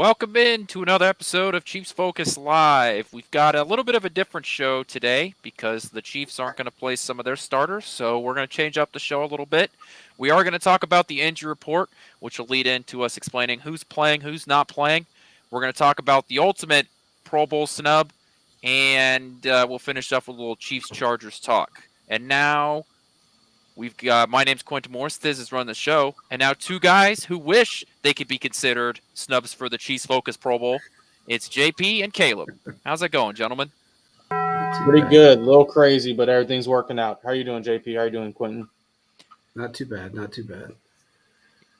Welcome in to another episode of Chiefs Focus Live. We've got a little bit of a different show today because the Chiefs aren't going to play some of their starters, so we're going to change up the show a little bit. We are going to talk about the injury report, which will lead into us explaining who's playing, who's not playing. We're going to talk about the ultimate Pro Bowl snub, and we'll finish up with a little Chiefs-Chargers talk. And now we've got, my name's Quentin Morris. This is running the show. And now two guys who wish they could be considered snubs for the Chiefs Focus Pro Bowl. It's JP and Caleb. How's it going, gentlemen? Pretty good. A little crazy, but everything's working out. How are you doing, JP? How are you doing, Quentin? Not too bad. Not too bad.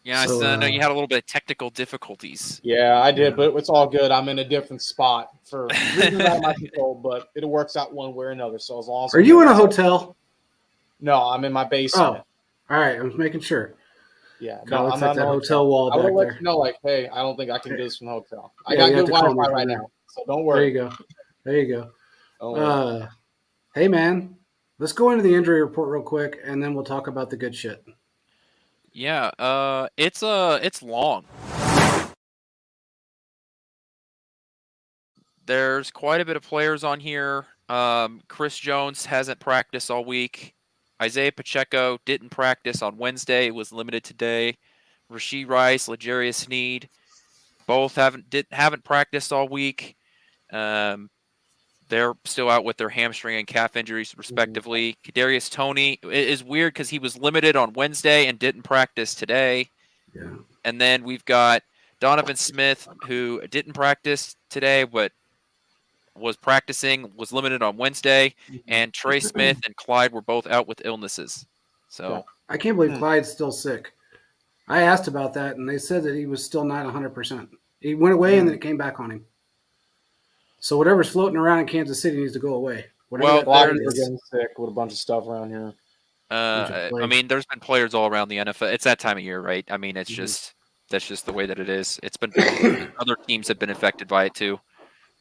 Yeah, so, I know you had a little bit of technical difficulties. Yeah, I did, but it's all good. I'm in a different spot for reasons out of my control, but it works out one way or another. So as long as are you in a hotel? No, I'm in my basement. Oh, all right. I was making sure. Yeah, no, it's like that hotel wall I back will let there. you know, like, hey, I don't think I can do this from the hotel. I Yeah, got good call Wi-Fi me right from now, so don't worry. There you go. Don't worry. Hey, man, let's go into the injury report real quick, and then we'll talk about the good shit. Yeah, it's long. There's quite a bit of players on here. Chris Jones hasn't practiced all week. Isaiah Pacheco didn't practice on Wednesday. Was limited today. Rashee Rice, L'Jarius Sneed, both haven't practiced all week. They're still out with their hamstring and calf injuries, respectively. Kadarius Toney is weird because he was limited on Wednesday and didn't practice today. Yeah. And then we've got Donovan Smith, who didn't practice today, but was practicing, was limited on Wednesday, and Trey Smith and Clyde were both out with illnesses. So I can't believe Clyde's still sick. I asked about that, and they said that he was still not 100%. He went away, and then it came back on him. So whatever's floating around in Kansas City needs to go away. Well, a lot of people are getting sick with a bunch of stuff around here. I mean, there's been players all around the NFL. It's that time of year, right? I mean, it's just that's just the way that it is. It's been other teams have been affected by it too.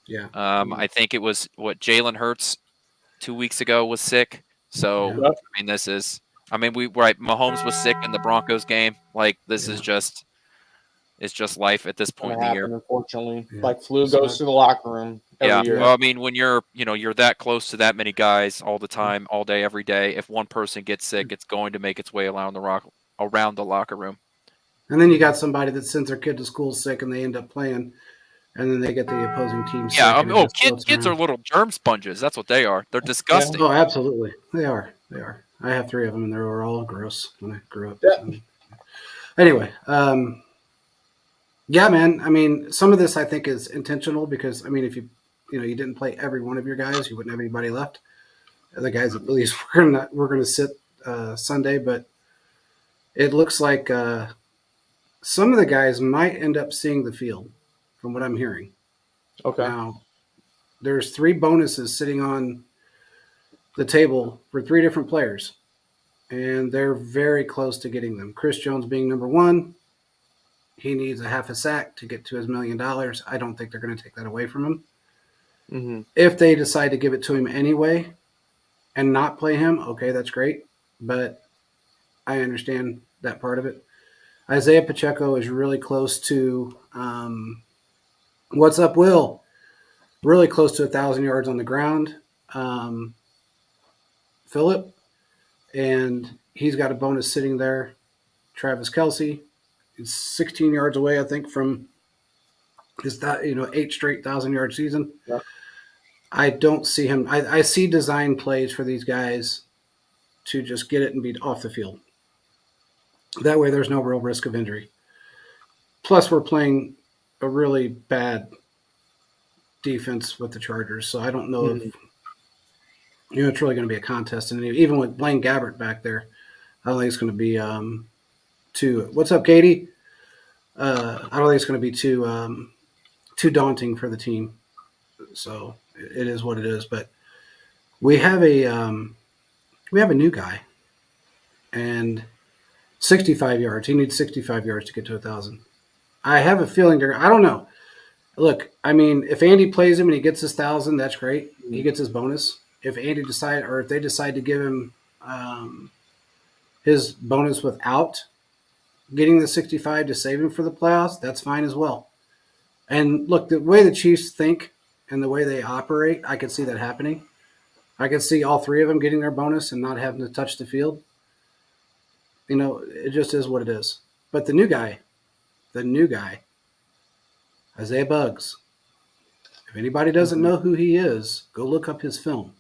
Yeah. I think it was Jalen Hurts 2 weeks ago was sick. So I mean, Mahomes was sick in the Broncos game. Like this is just, it's just life at this point in the year. Unfortunately, like flu goes to the locker room every year. Well, I mean, when you're that close to that many guys all the time, all day, every day, if one person gets sick, it's going to make its way around the locker room. And then you got somebody that sends their kid to school sick, and they end up playing. And then they get the opposing team sick. Yeah, kids are little germ sponges. That's what they are. They're disgusting. Yeah. Oh, absolutely. They are. I have 3 of them, and they were all gross when I grew up. Yeah. Anyway, yeah, man. I mean, some of this I think is intentional because, I mean, if you didn't play every one of your guys, you wouldn't have anybody left. The guys at least we're going to sit Sunday, but it looks like some of the guys might end up seeing the field. From what I'm hearing. Okay. Now, there's 3 bonuses sitting on the table for 3 different players, and they're very close to getting them. Chris Jones being number 1. He needs a half a sack to get to his $1 million. I don't think they're going to take that away from him. Mm-hmm. If they decide to give it to him anyway and not play him, okay, that's great. But I understand that part of it. Isaiah Pacheco is really close to what's up, Will? Really close to 1,000 yards on the ground. Phillip, and he's got a bonus sitting there. Travis Kelce is 16 yards away, I think, from his 8 straight 1,000-yard season. Yeah. I don't see him. I see design plays for these guys to just get it and be off the field. That way, there's no real risk of injury. Plus, we're playing a really bad defense with the Chargers, so I don't know if it's really going to be a contest. And even with Blaine Gabbert back there, I don't think it's going to be too. What's up, Katie? I don't think it's going to be too daunting for the team. So it is what it is. But we have a new guy, and 65 yards. He needs 65 yards to get to 1,000. I have a feeling I don't know. Look, I mean, if Andy plays him and he gets his 1,000, that's great. He gets his bonus. If they decide to give him his bonus without getting the 65 to save him for the playoffs, that's fine as well. And look, the way the Chiefs think and the way they operate, I could see that happening. I could see all three of them getting their bonus and not having to touch the field. It just is what it is. But the new guy, Isaiah Buggs, if anybody doesn't know who he is, go look up his film.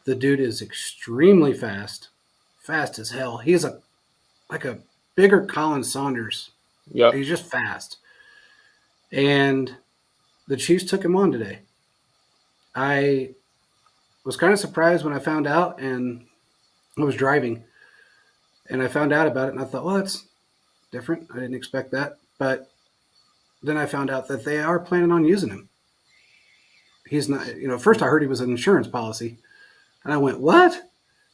The dude is extremely fast as hell. He's like a bigger Colin Saunders. Yep. He's just fast. And the Chiefs took him on today. I was kind of surprised when I found out, and I was driving, and I found out about it, and I thought, well, that's different. I didn't expect that. But then I found out that they are planning on using him. He's not, first I heard he was an insurance policy. And I went, what?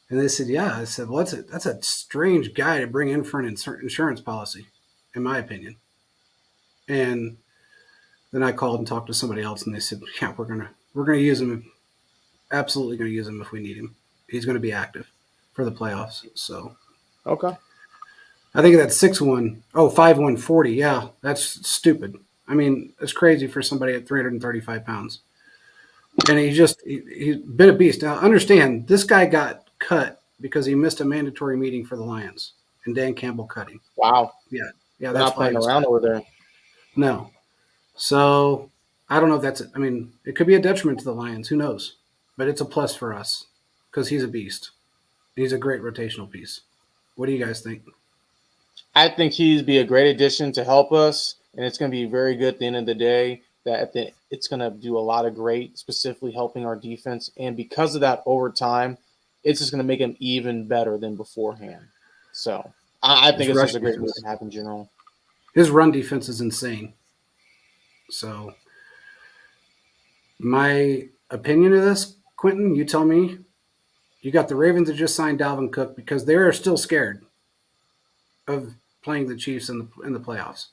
And they said, yeah. I said, well, that's a strange guy to bring in for an insurance policy, in my opinion. And then I called and talked to somebody else, and they said, yeah, we're gonna use him. Absolutely going to use him if we need him. He's going to be active for the playoffs. So, Okay. I think that's 6'1". Oh, 5'1", 40. Yeah, that's stupid. I mean, it's crazy for somebody at 335 pounds. And he's a bit of beast. Now, understand, this guy got cut because he missed a mandatory meeting for the Lions, and Dan Campbell cut him. Wow. Yeah, They're that's not playing around over there. No. So, I don't know if that's it. I mean, it could be a detriment to the Lions. Who knows? But it's a plus for us because he's a beast. He's a great rotational piece. What do you guys think? I think he'd be a great addition to help us, and it's going to be very good at the end of the day. It's going to do a lot of great, specifically helping our defense. And because of that, over time, it's just going to make him even better than beforehand. So I think it's just a great move to have in general. His run defense is insane. So my opinion of this, Quentin, you tell me. You got the Ravens that just signed Dalvin Cook because they are still scared of playing the Chiefs in the playoffs.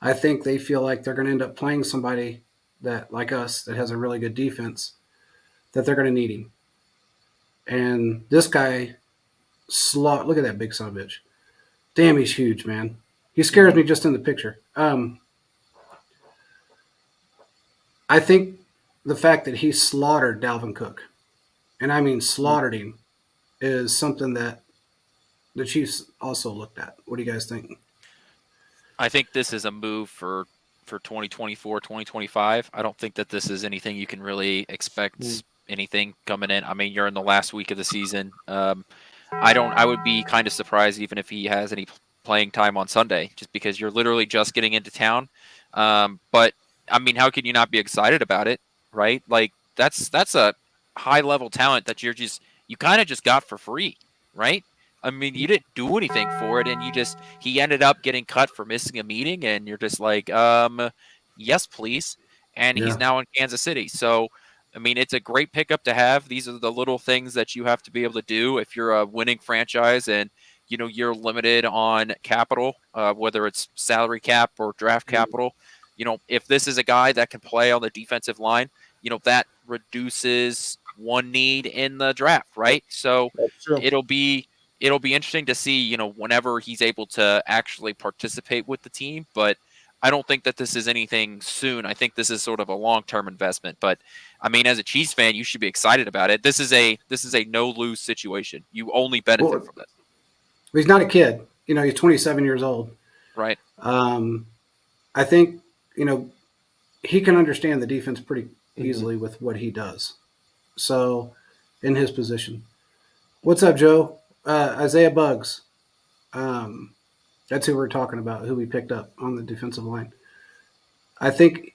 I think they feel like they're going to end up playing somebody that, like us, that has a really good defense, that they're going to need him. And this guy, look at that big son of a bitch. Damn, he's huge, man. He scares me just in the picture. I think the fact that he slaughtered Dalvin Cook, and I mean slaughtered him, is something that the Chiefs also looked at. What do you guys think? I think this is a move for 2024, 2025. I don't think that this is anything you can really expect anything coming in. I mean, you're in the last week of the season. I would be kind of surprised even if he has any playing time on Sunday, just because you're literally just getting into town. But I mean, how can you not be excited about it, right? Like that's a high level talent that you kind of just got for free, right? I mean, you didn't do anything for it, and he ended up getting cut for missing a meeting, and you're just like, yes, please. And he's now in Kansas City. So, I mean, it's a great pickup to have. These are the little things that you have to be able to do if you're a winning franchise and, you're limited on capital, whether it's salary cap or draft capital. If this is a guy that can play on the defensive line, that reduces one need in the draft, right? So it'll be interesting to see, whenever he's able to actually participate with the team. But I don't think that this is anything soon. I think this is sort of a long-term investment. But I mean, as a Chiefs fan, you should be excited about it. This is a no-lose situation. You only benefit from this. He's not a kid. He's 27 years old. Right. I think, he can understand the defense pretty easily with what he does. So, in his position. What's up, Joe? Isaiah Buggs. That's who we're talking about, who we picked up on the defensive line. I think,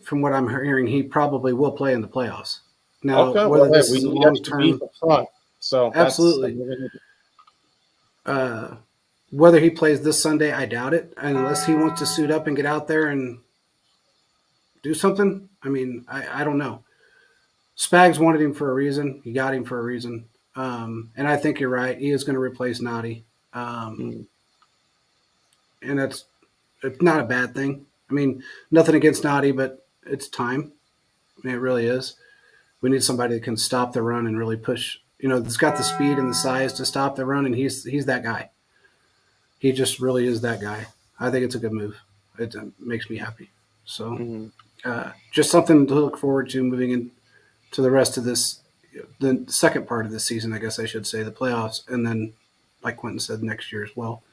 from what I'm hearing, he probably will play in the playoffs. Now, whether this is a long-term, so absolutely. Whether he plays this Sunday, I doubt it, unless he wants to suit up and get out there and do something. I mean, I don't know. Spags wanted him for a reason. He got him for a reason. And I think you're right. He is going to replace Noddy. And it's not a bad thing. I mean, nothing against Noddy, but it's time. I mean, it really is. We need somebody that can stop the run and really push. That's got the speed and the size to stop the run, and he's that guy. He just really is that guy. I think it's a good move. It makes me happy. So Mhm. just something to look forward to moving into the rest of the second part of the season, I guess I should say, the playoffs, and then, like Quentin said, next year as well.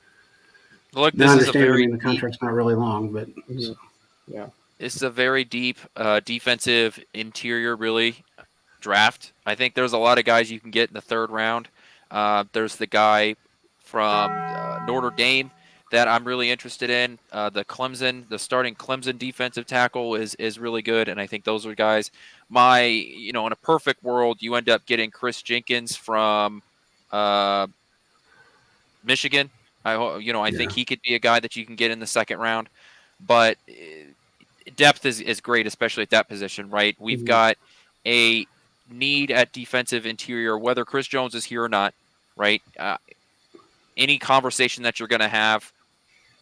Look, Now, I this is a understand. I very mean, the deep. contract's not really long, but Mhm. Yeah. This is a very deep defensive interior, really draft. I think there's a lot of guys you can get in the third round. There's the guy from Notre Dame that I'm really interested in. The starting Clemson defensive tackle is really good, and I think those are guys. In a perfect world, you end up getting Chris Jenkins from uh, Michigan. I yeah, think he could be a guy that you can get in the second round, but depth is great, especially at that position, right? We've Mhm. got a need at defensive interior, whether Chris Jones is here or not, right? Any conversation that you're going to have,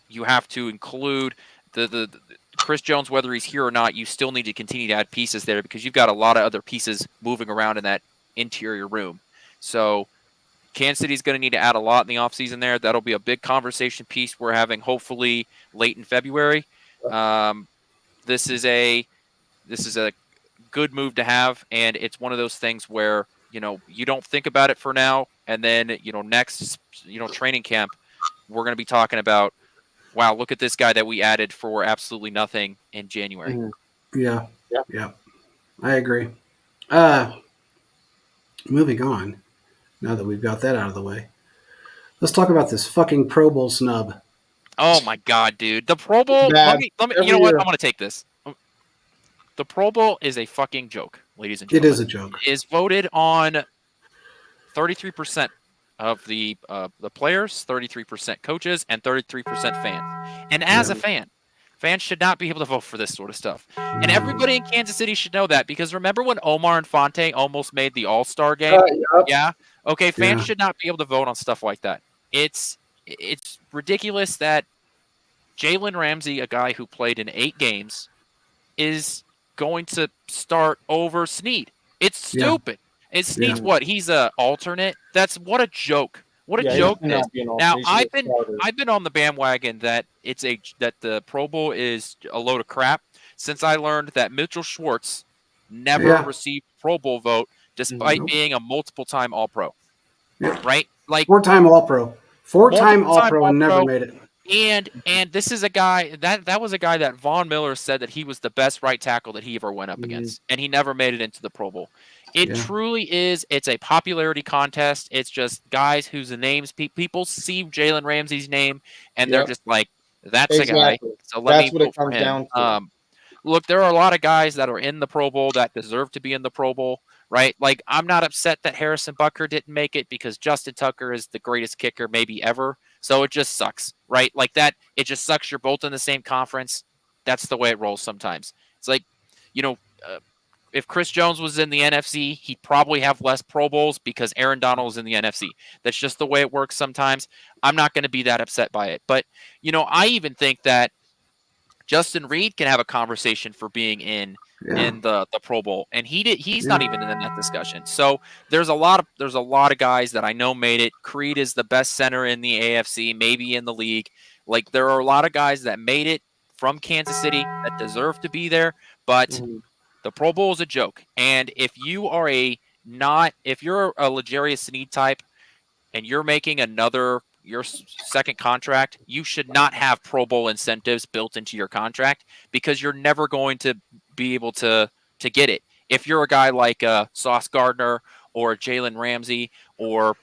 you have to include the Chris Jones, whether he's here or not. You still need to continue to add pieces there because you've got a lot of other pieces moving around in that interior room. So Kansas City's going to need to add a lot in the offseason there. That'll be a big conversation piece we're having hopefully late in February. Um, this is a good move to have, and it's one of those things where you don't think about it for now, and then next training camp we're going to be talking about, wow, look at this guy that we added for absolutely nothing in January. Mhm. yeah, Yeah. yeah. I agree. Uh, Moving on. Now that we've got that out of the way, let's talk about this fucking Pro Bowl snub. Oh my god, dude, the Pro Bowl. Bad. Let me. You know Every what? year. I'm going to take this. The Pro Bowl is a fucking joke, ladies and It gentlemen. is a joke. It is voted on 33% of the players, 33% coaches, and 33% fans. And as Yeah. a fan, fans should not be able to vote for this sort of stuff. And No. everybody in Kansas City should know that, because remember when Omar Infante almost made the All-Star game? Yep. Yeah. Okay, fans Yeah. should not be able to vote on stuff like that. It's ridiculous that Jalen Ramsey, a guy who played in 8 games, is going to start over Snead. It's Yeah. stupid. It's Snead's Yeah. what? He's a alternate. What a joke. What a Yeah, he joke should this. not be an Now alternate. He should be a starter. I've been on the bandwagon that that the Pro Bowl is a load of crap since I learned that Mitchell Schwartz never Yeah. received Pro Bowl vote despite Nope. being a multiple-time All-Pro. Yeah. Right? Like 4-time All-Pro. 4-time multiple-time All-Pro and never All-Pro. made it. And this is a guy that was a guy that Von Miller said that he was the best right tackle that he ever went up against, and he never made it into the Pro Bowl. It Yeah. truly is. It's a popularity contest. It's just guys whose names people see Jalen Ramsey's name, and they're Yep. just like, "That's a guy." Exactly. So let That's me what it vote for comes him. down to. Look, there are a lot of guys that are in the Pro Bowl that deserve to be in the Pro Bowl, right? Like, I'm not upset that Harrison Butker didn't make it because Justin Tucker is the greatest kicker maybe ever. So it just sucks, right? Like that, it just sucks. You're both in the same conference. That's the way it rolls sometimes. It's like, if Chris Jones was in the NFC, he'd probably have less Pro Bowls because Aaron Donald is in the NFC. That's just the way it works sometimes. I'm not going to be that upset by it. But, I even think that Justin Reed can have a conversation for being in the Pro Bowl, and he's not even in that discussion. So there's a lot of guys that I know made it. Creed is the best center in the AFC, maybe in the league. Like, there are a lot of guys that made it from Kansas City that deserve to be there, but Mhm. the Pro Bowl is a joke. And if you're a L'Jarius Sneed type and you're making your second contract, you should not have Pro Bowl incentives built into your contract because you're never going to be able to get it. If you're a guy like Sauce Gardner or Jalen Ramsey or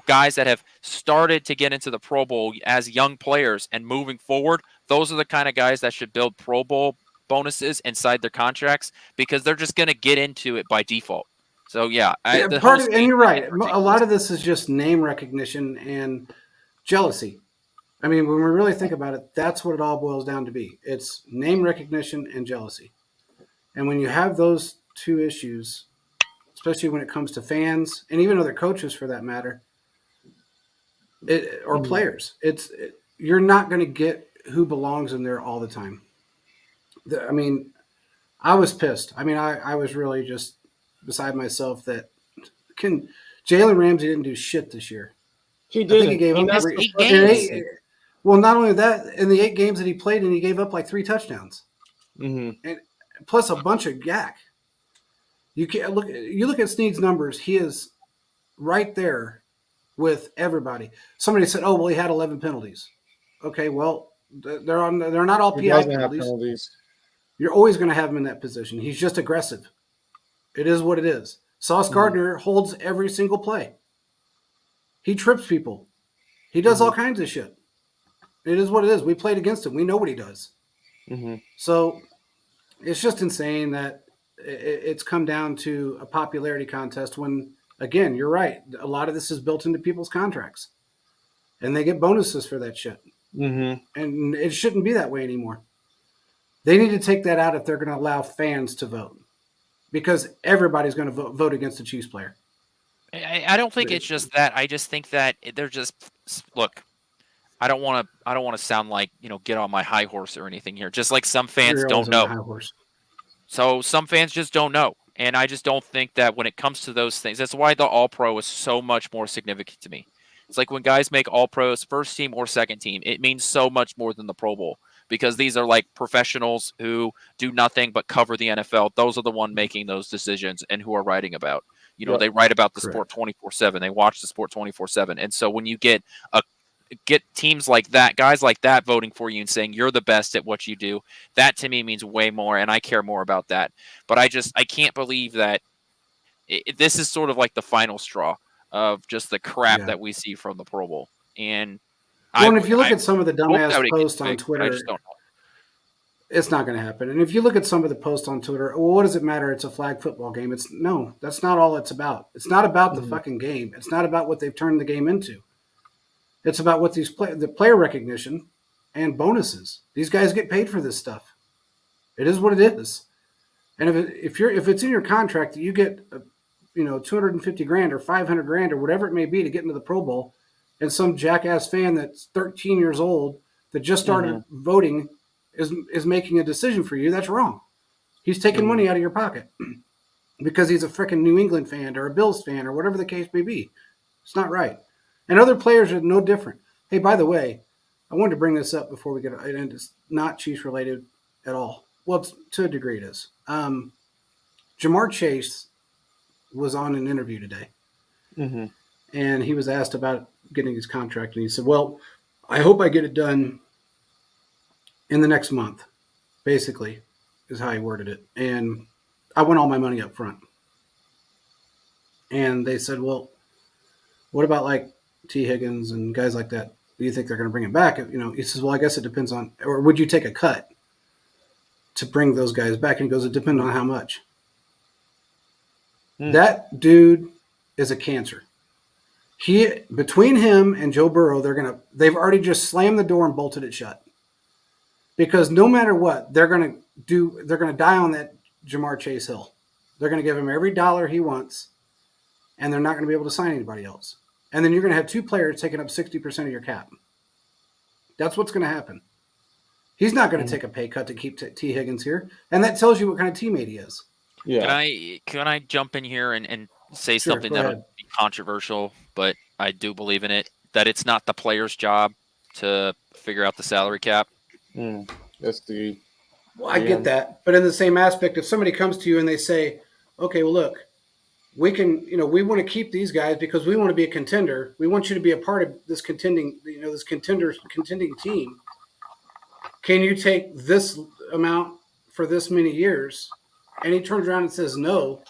guys that have started to get into the Pro Bowl as young players and moving forward, those are the kind of guys that should build Pro Bowl bonuses inside their contracts because they're just going to get into it by default. So yeah, and you're right. A lot of this is just name recognition and jealousy. I mean, when we really think about it, that's what it all boils down to be. It's name recognition and jealousy. And when you have those two issues, especially when it comes to fans and even other coaches for that matter, or players, you're not going to get who belongs in there all the time. I mean, I was pissed. I mean, I was really just beside myself that Jalen Ramsey didn't do shit this year. He I think didn't. he gave up missed 8 games. well, not only that, in the 8 games that he played in, he gave up like 3 touchdowns. Mm-hmm. plus a bunch of yak. You can't look. You look at Snead's numbers. He is right there with everybody. Somebody said, "Oh, well, he had 11 penalties." Okay, well, they're not all He PI doesn't have penalties. penalties. You're always going to have him in that position. He's just aggressive. It is what it is. Sauce Gardner holds every single play. He trips people. He does all kinds of shit. It is what it is. We played against him. We know what he does. Mm-hmm. So it's just insane that it's come down to a popularity contest when, again, you're right. A lot of this is built into people's contracts. And they get bonuses for that shit. Mm-hmm. And it shouldn't be that way anymore. They need to take that out if they're going to allow fans to vote, because everybody's going to vote against the Chiefs player. I don't think it's just that. I just think that they're just look. I don't want to sound like, get on my high horse or anything here. Just like some fans You're don't always on know. the high horse. So some fans just don't know. And I just don't think that when it comes to those things, that's why the All-Pro is so much more significant to me. It's like when guys make All-Pros, first team or second team, it means so much more than the Pro Bowl, because these are like professionals who do nothing but cover the NFL. Those are the one making those decisions and who are writing about. They write about the sport 24/7. They watch the sport 24/7. And so when you get teams like that, guys like that voting for you and saying you're the best at what you do, that to me means way more, and I care more about that. But I can't believe that this is sort of like the final straw of just the crap that we see from the Pro Bowl. And if you look at some of the dumbass posts on Twitter, I just don't know. It's not going to happen. And if you look at some of the posts on Twitter, well, what does it matter? It's a flag football game. That's not all it's about. It's not about the fucking game. It's not about what they've turned the game into. It's about what the player recognition and bonuses. These guys get paid for this stuff. It is what it is. And if it's in your contract that you get, $250,000 or $500,000 or whatever it may be to get into the Pro Bowl, and some jackass fan that's 13 years old that just started voting is making a decision for you, that's wrong. He's taking money out of your pocket because he's a freaking New England fan or a Bills fan or whatever the case may be. It's not right. And other players are no different. Hey, by the way, I wanted to bring this up before we get it. It's not Chiefs related at all. Well, to a degree it is. Jamar Chase was on an interview today. Mm-hmm. And he was asked about getting his contract. And he said, well, I hope I get it done in the next month, basically, is how he worded it. And I want all my money up front. And they said, well, what about like T. Higgins and guys like that? Do you think they're going to bring him back? He says, well, I guess it depends on, or would you take a cut to bring those guys back? And he goes, it depends on how much. That dude is a cancer. Between him and Joe Burrow, they've already just slammed the door and bolted it shut. Because no matter what, they're going to die on that Jamar Chase hill. They're going to give him every dollar he wants, and they're not going to be able to sign anybody else. And then you're going to have two players taking up 60% of your cap. That's what's going to happen. He's not going to take a pay cut to keep T. Higgins here, and that tells you what kind of teammate he is. Yeah. Can I jump in here and say something that'll be controversial, but I do believe in it, that it's not the player's job to figure out the salary cap? That's the. Well, I get that, but in the same aspect, if somebody comes to you and they say, "Okay, well, look, we can, we want to keep these guys because we want to be a contender. We want you to be a part of this contending team. Can you take this amount for this many years?" And he turns around and says no,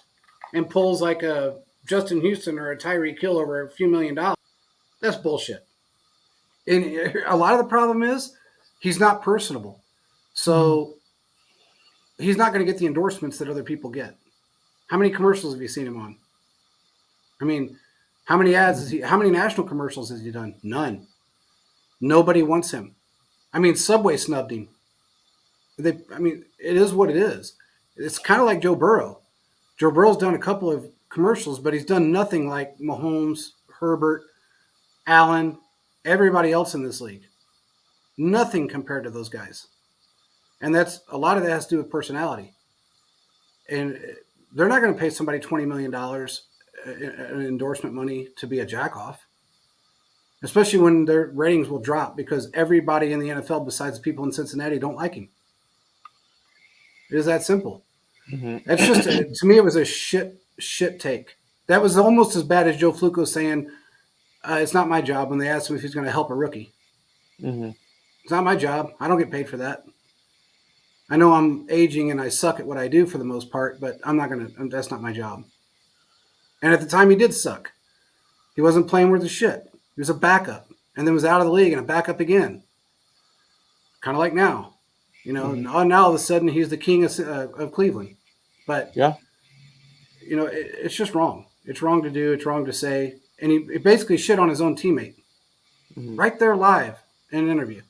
and pulls like a Justin Houston or a Tyreek Hill over a few $1 million. That's bullshit. And a lot of the problem is he's not personable. So he's not going to get the endorsements that other people get. How many commercials have you seen him on? I mean, how many ads how many national commercials has he done? None. Nobody wants him. I mean, Subway snubbed him. It is what it is. It's kind of like Joe Burrow. Joe Burrow's done a couple of commercials, but he's done nothing like Mahomes, Herbert, Allen, everybody else in this league. Nothing compared to those guys. And a lot of that has to do with personality. And they're not going to pay somebody $20 million in endorsement money to be a jackoff, especially when their ratings will drop because everybody in the NFL besides the people in Cincinnati don't like him. It is that simple. Mhm. That's just to me. It was a shit take. That was almost as bad as Joe Fluco saying, "It's not my job." When they asked him if he's going to help a rookie, Mhm. it's not my job. I don't get paid for that. I know I'm aging and I suck at what I do for the most part, but I'm not going to. That's not my job. And at the time, he did suck. He wasn't playing worth a shit. He was a backup, and then was out of the league and a backup again. Kind of like now, Now all of a sudden he's the king of Cleveland. But Yeah. it's just wrong. It's wrong to do. It's wrong to say. And he basically shit on his own teammate Mhm. right there live in an interview.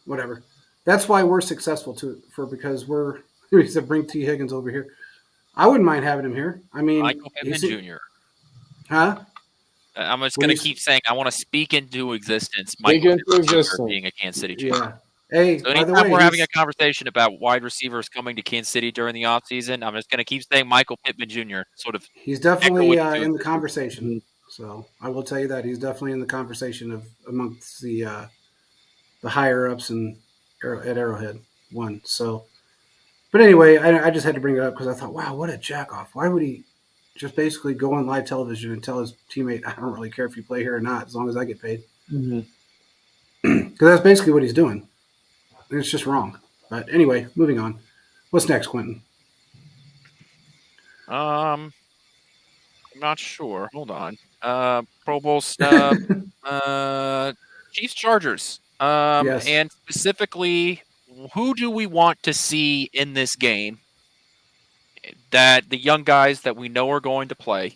Whatever. That's why we're successful because we're. He said, "Bring T. Higgins over here." I wouldn't mind having him here. I mean, Michael Pittman Jr. Huh? I'm just What going do to you keep saying I want to speak into existence Speak Michael into Pittman Jr. existence. being a Kansas City Chief. Yeah. Hey, So by the anytime way, we're having a conversation about wide receivers coming to Kansas City during the offseason, I'm just going to keep saying Michael Pittman Jr. sort of he's echo definitely it into in the existence. conversation. Mhm. So I will tell you that he's definitely in the conversation of amongst the higher ups and at Arrowhead one. So, but anyway, I just had to bring it up because I thought, wow, what a jack off! Why would he just basically go on live television and tell his teammate, "I don't really care if you play here or not, as long as I get paid"? Mhm. Because that's basically what he's doing. It's just wrong. But anyway, moving on. What's next, Quentin? I'm not sure. Hold on. Pro Bowl snub. Chiefs Chargers. Yes. And specifically, who do we want to see in this game? That the young guys that we know are going to play.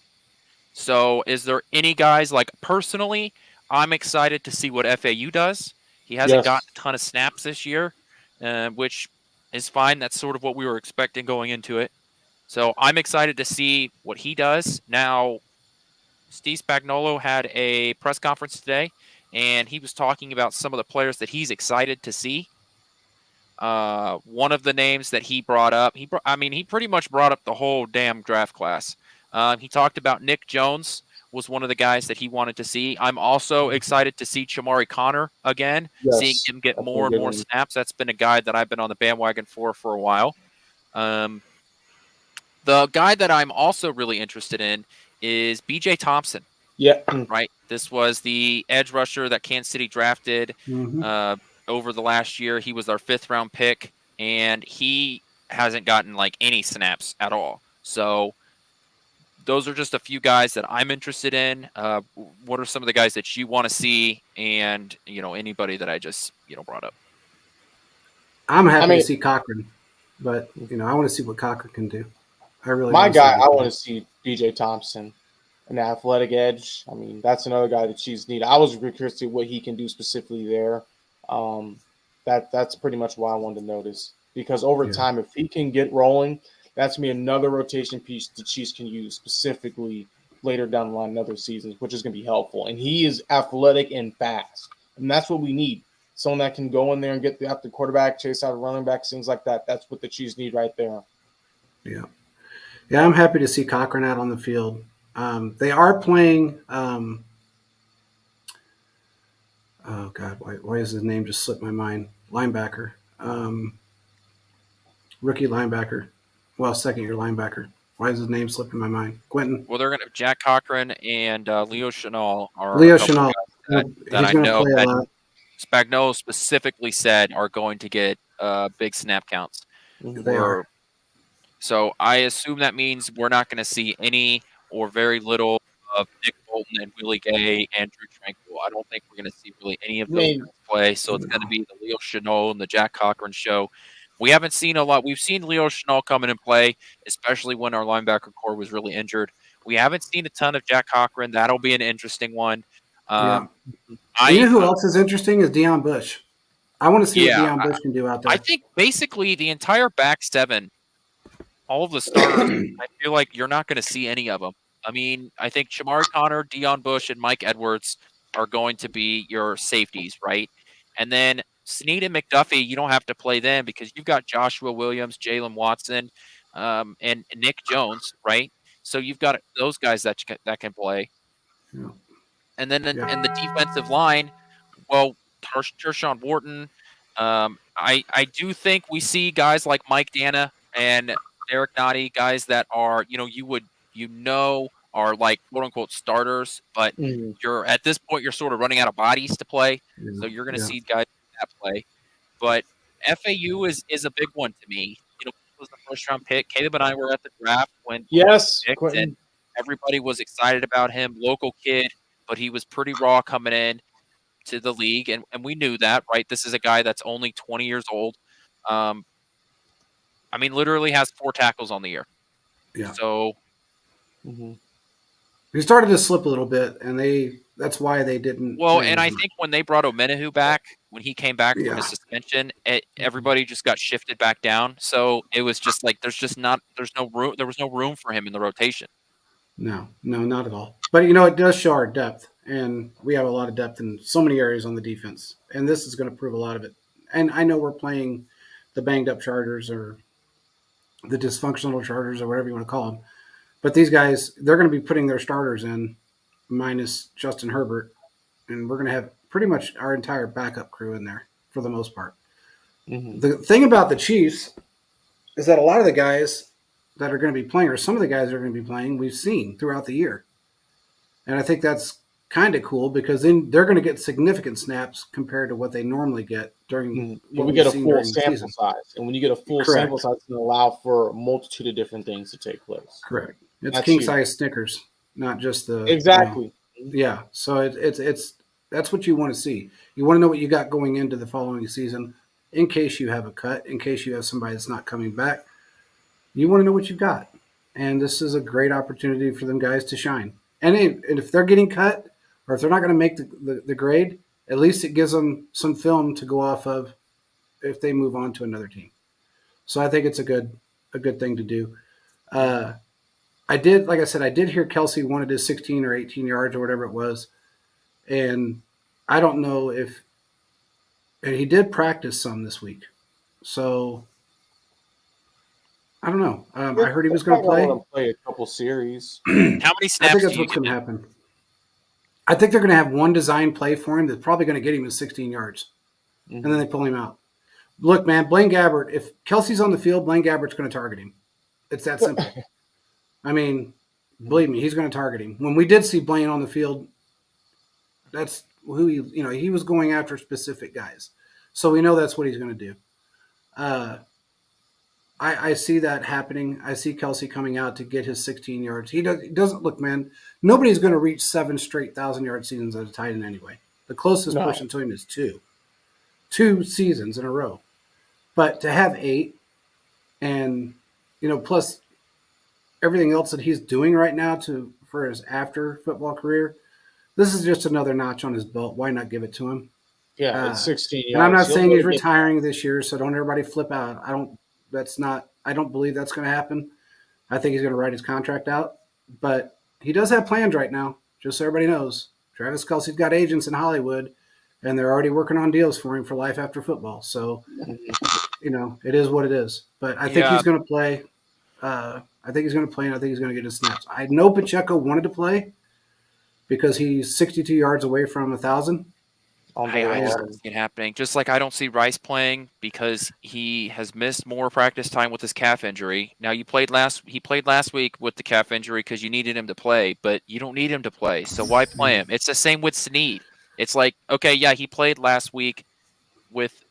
So, is there any guys like personally? I'm excited to see what FAU does. He hasn't Yes. gotten a ton of snaps this year, which is fine. That's sort of what we were expecting going into it. So I'm excited to see what he does. Now, Steve Spagnuolo had a press conference today, and he was talking about some of the players that he's excited to see. One of the names that he brought up, he pretty much brought up the whole damn draft class. He talked about Nick Jones was one of the guys that he wanted to see. I'm also excited to see Chamari Connor again, seeing Yes. him get That's more a and good more one. snaps. That's been a guy that I've been on the bandwagon for a while. The guy that I'm also really interested in is BJ Thompson, Yeah. right? This was the edge rusher that Kansas City drafted Mm-hmm. over the last year. He was our 5th-round pick, and he hasn't gotten like any snaps at all. So those are just a few guys that I'm interested in. What are some of the guys that you want to see, and anybody that I just brought up? I'm I happy to mean, see Cochran, but I want to see what Cochran can do. I really my want to see guy, what he I can want do. to see BJ Thompson, an athletic edge. I mean, that's another guy that she's need. I was really curious to see what he can do specifically there. Um, that's pretty much why I wanted to notice because over Yeah. time, if he can get rolling, that's gonna be another rotation piece the Chiefs can use specifically later down the line in other seasons, which is gonna be helpful. And he is athletic and fast, and that's what we need. Someone that can go in there and get after the quarterback, chase out running backs, things like that. That's what the Chiefs need right there. Yeah. Yeah, I'm happy to see Cochran out on the field. They are playing. Oh God, why is his name just slipped my mind? Linebacker, rookie linebacker. Well, second-year linebacker. Why is his name slipping my mind? Quentin. Well, they're going to Jack Cochran and Leo Chenal are a Leo couple Chenal. guys that He's I going to know play a that lot. Spagnuolo specifically said are going to get big snap counts. They are. So I assume that means we're not going to see any or very little of Nick Bolton and Willie Gay and Drew Tranquil. I don't think we're going to see really any of I those mean, guys play. So it's going to be the Leo Chenal and the Jack Cochran show. We haven't seen a lot. We've seen Leo Chenal come in and play, especially when our linebacker core was really injured. We haven't seen a ton of Jack Cochran. That'll be an interesting one. Yeah. Um, And you I know who else is interesting is Deion Bush. I want to see what yeah, Deion Bush can do out I there. think basically the entire back seven, all of the starters, I feel like you're not going to see any of them. I mean, I think Shamari Connor, Deion Bush, and Mike Edwards are going to be your safeties, right? And then Snead and McDuffie, you don't have to play them because you've got Joshua Williams, Jalen Watson, and Nick Jones, right? So you've got those guys that can play. Yeah. And then Yeah. in the defensive line, well, Tershawn Wharton, I do think we see guys like Mike Dana and Derek Nottie, guys that are, are like quote unquote starters, but Mhm. you're at this point you're sort of running out of bodies to play. Yeah. So you're gonna Yeah. see guys that play. But FAU is a big one to me. He was the first round pick. Caleb and I were at the draft when he was Yes, picked, and Quentin. everybody was excited about him. Local kid, but he was pretty raw coming in to the league, and we knew that, right? This is a guy that's only 20 years old. Um, I mean, literally has 4 tackles on the year. Yeah. So, Mhm. He started to slip a little bit, and that's why they didn't. well, play him and as I much. think when they brought Omenahu back, when he came back from Yeah. his suspension, everybody just got shifted back down. So it was just like there's no room. There was no room for him in the rotation. No, not at all. But it does show our depth, and we have a lot of depth in so many areas on the defense, and this is going to prove a lot of it. And I know we're playing the banged up Chargers or the dysfunctional Chargers or whatever you want to call them, but these guys, they're going to be putting their starters in, minus Justin Herbert, and we're going to have pretty much our entire backup crew in there for the most part. Mhm. The thing about the Chiefs is that a lot of the guys that are going to be playing, or some of the guys that are going to be playing, we've seen throughout the year. And I think that's kind of cool because then they're going to get significant snaps compared to what they normally get during Mhm. what We we've get a seen full during the sample season. size, and when you get a full Correct. sample size, it's going to allow for a multitude of different things to take place. Correct. It's That's king huge. size Snickers, not just the Exactly. Yeah. So it's that's what you want to see. You want to know what you got going into the following season, in case you have a cut, in case you have somebody that's not coming back. You want to know what you've got, and this is a great opportunity for them guys to shine. And if they're getting cut, or if they're not going to make the grade, at least it gives them some film to go off of if they move on to another team. So I think it's a good thing to do. Like I said, I did hear Kelsey wanted his 16 or 18 yards or whatever it was, and I don't know and he did practice some this week, so I don't know. I heard he was going to Probably play. let him play a couple series. How many I snaps think do that's you what's give going to him? happen. I think they're going to have one design play for him that's probably going to get him to 16 yards, and then they pull him out. Look, man, Blaine Gabbert, if Kelsey's on the field, Blaine Gabbert's going to target him. It's that simple. I mean, believe me, he's going to target him. When we did see Blaine on the field, that's who he was going after specific guys. So we know that's what he's going to do. I see that happening. I see Kelsey coming out to get his 16 yards. He doesn't look, man. Nobody's going to reach 7 straight 1,000-yard seasons as a tight end anyway. The closest No. person to him is 2 seasons in a row. But to have 8, and plus everything else that he's doing right now for his after football career, this is just another notch on his belt. Why not give it to him? Yeah, it's 16 yards. And I'm not He'll saying be he's able to get- retiring this year, so don't everybody flip out. I don't believe that's going to happen. I think he's going to write his contract out, but he does have plans right now. Just so everybody knows, Travis Kelce's got agents in Hollywood, and they're already working on deals for him for life after football. So, it is what it is. But I think Yeah. he's going to play. I think he's going to play, and I think he's going to get his snaps. I know Pacheco wanted to play because he's 62 yards away from 1,000. I just don't see it happening. Just like I don't see Rice playing because he has missed more practice time with his calf injury. Now he played last week with the calf injury because you needed him to play, but you don't need him to play. So why play him? It's the same with Snead. It's like, okay, yeah, he played last week with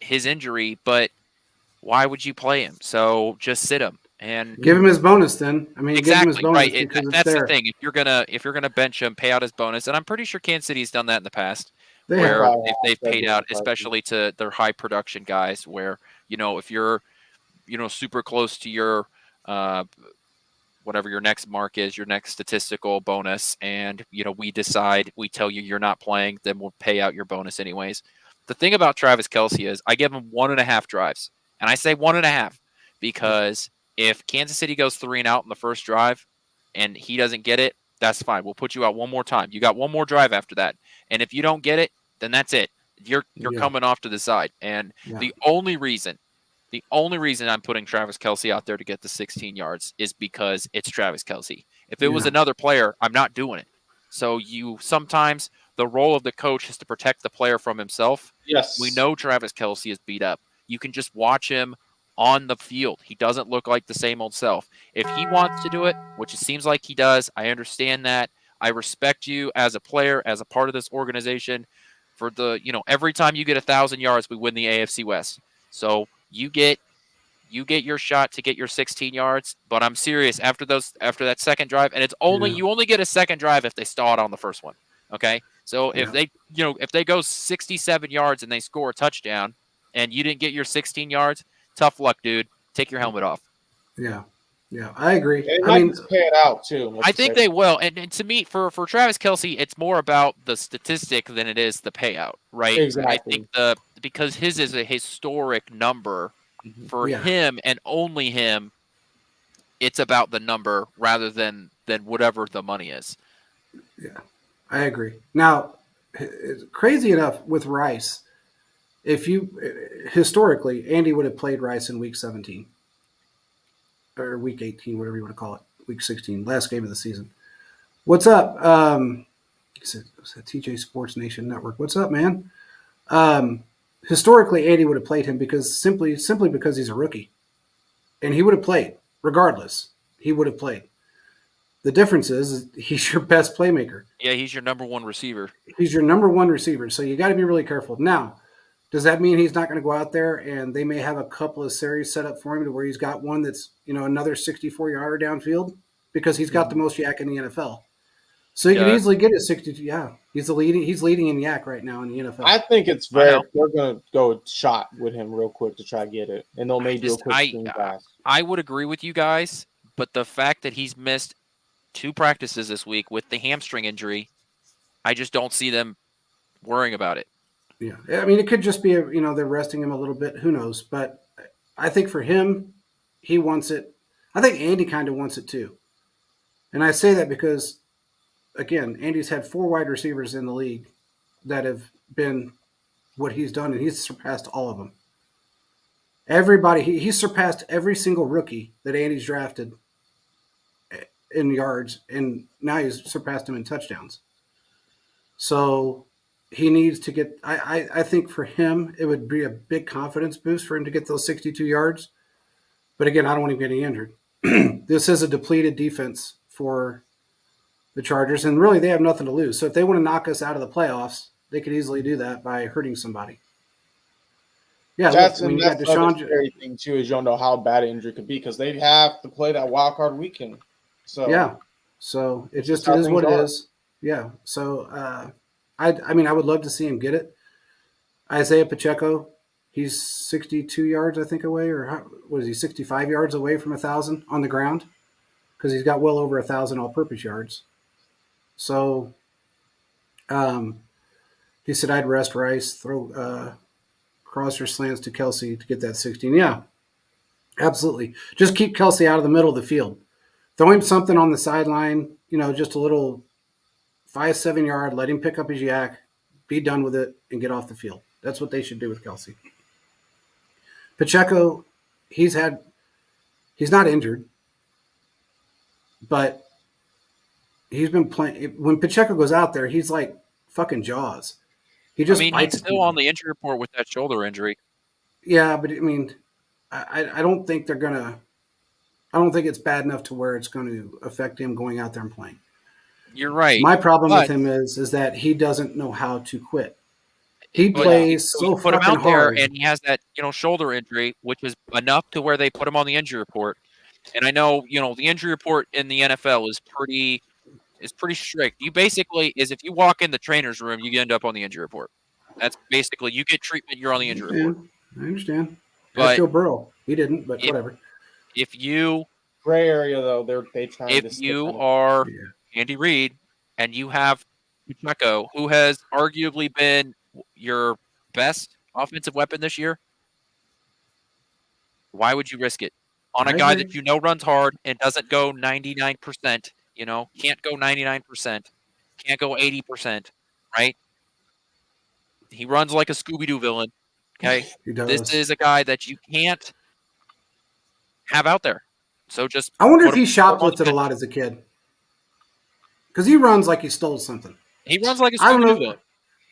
his injury, but why would you play him? So just sit him and Give him his bonus then. I mean, give him his exactly bonus right. because it's That's there. the thing. If you're gonna bench him, pay out his bonus, and I'm pretty sure Kansas City's done that in the past. They Where have. if they've paid out, especially to their high production guys, where if you're super close to your whatever your next mark is, your next statistical bonus, and we tell you you're not playing, then we'll pay out your bonus anyways. The thing about Travis Kelce is I give him 1.5 drives, and I say 1.5 because if Kansas City goes 3 and out in the first drive, and he doesn't get it, that's fine. We'll put you out one more time. You got one more drive after that. And if you don't get it, then that's it. You're coming off to the side. And the only reason I'm putting Travis Kelce out there to get the 16 yards is because it's Travis Kelce. If it was another player, I'm not doing it. So you sometimes the role of the coach is to protect the player from himself. Yes. We know Travis Kelce is beat up. You can just watch him on the field. He doesn't look like the same old self. If he wants to do it, which it seems like he does, I understand that. I respect you as a player, as a part of this organization. For the, every time you get 1,000 yards, we win the AFC West. So you get your shot to get your 16 yards. But I'm serious, after that second drive, and you only get a second drive if they stall it on the first one. Okay, so if they go 67 yards and they score a touchdown, and you didn't get your 16 yards, tough luck, dude. Take your helmet off. Yeah, I agree. They might pay it out too. I think they will, and to me, for Travis Kelce, it's more about the statistic than it is the payout, right? Exactly. I think because his is a historic number for him and only him. It's about the number rather than whatever the money is. Yeah, I agree. Now, crazy enough with Rice, historically, Andy would have played Rice in week 17 or week 18, whatever you want to call it, week 16, last game of the season. What's up? It's TJ Sports Nation Network. What's up, man? Historically, Andy would have played him because simply because he's a rookie, and he would have played regardless. He would have played. The difference is he's your best playmaker. Yeah, he's your number one receiver. He's your number one receiver, so you got to be really careful. Now, does that mean he's not going to go out there and they may have a couple of series set up for him to where he's got one that's, another 64-yarder downfield? Because he's got the most yak in the NFL. So he can easily get his 62. Yeah, he's leading in yak right now in the NFL. I think it's they're going to go shot with him real quick to try to get it, and they'll maybe do a quick screen pass. I would agree with you guys, but the fact that he's missed 2 practices this week with the hamstring injury, I just don't see them worrying about it. Yeah, I mean, it could just be they're resting him a little bit. Who knows? But I think for him, he wants it. I think Andy kind of wants it too, and I say that because, again, Andy's had 4 wide receivers in the league that have been what he's done, and he's surpassed all of them. Everybody, he's surpassed every single rookie that Andy's drafted in yards, and now he's surpassed him in touchdowns. So he needs to get. I think for him, it would be a big confidence boost for him to get those 62 yards. But again, I don't want him getting injured. This is a depleted defense for the Chargers, and really they have nothing to lose. So if they want to knock us out of the playoffs, they could easily do that by hurting somebody. Yeah, that's the scary thing too, is you don't know how bad an injury could be because they have to play that wild card weekend. So yeah, so it just is what it is. Yeah, so I mean, I would love to see him get it. Isaiah Pacheco, he's 62 yards, I think, away, or what is he, 65 yards away from 1,000 on the ground, because he's got well over 1,000 all-purpose yards. So he said, I'd rest Rice, throw crosser slants to Kelce to get that 16. Yeah, absolutely. Just keep Kelce out of the middle of the field. Throw him something on the sideline, just a little 5-7 yard, let him pick up his yak, be done with it, and get off the field. That's what they should do with Kelce. Pacheco, he's not injured, but he's been playing. When Pacheco goes out there, he's like fucking Jaws. He just he's still on the injury report with that shoulder injury. Yeah, but I mean, I don't think they're gonna. I don't think it's bad enough to where it's going to affect him going out there and playing. You're right. My problem with him is that he doesn't know how to quit. He plays so put him fucking out there, hard, and he has that shoulder injury, which is enough to where they put him on the injury report. And I know the injury report in the NFL is pretty strict. You basically if you walk in the trainer's room, you end up on the injury report. That's basically, you get treatment, you're on the injury report. I understand. But Joe Burrow, he didn't, but whatever. If you gray area though, they try. If you are Andy Reid and you have Pacheco, who has arguably been your best offensive weapon this year, why would you risk it on a guy that runs hard and doesn't go 99%? Can't go 99%, can't go 80%, right? He runs like a Scooby-Doo villain. Okay, this is a guy that you can't have out there. So just I wonder if he shoplifted a lot as a kid. because he runs like he stole something. He runs like a I don't know. Scooby-Doo.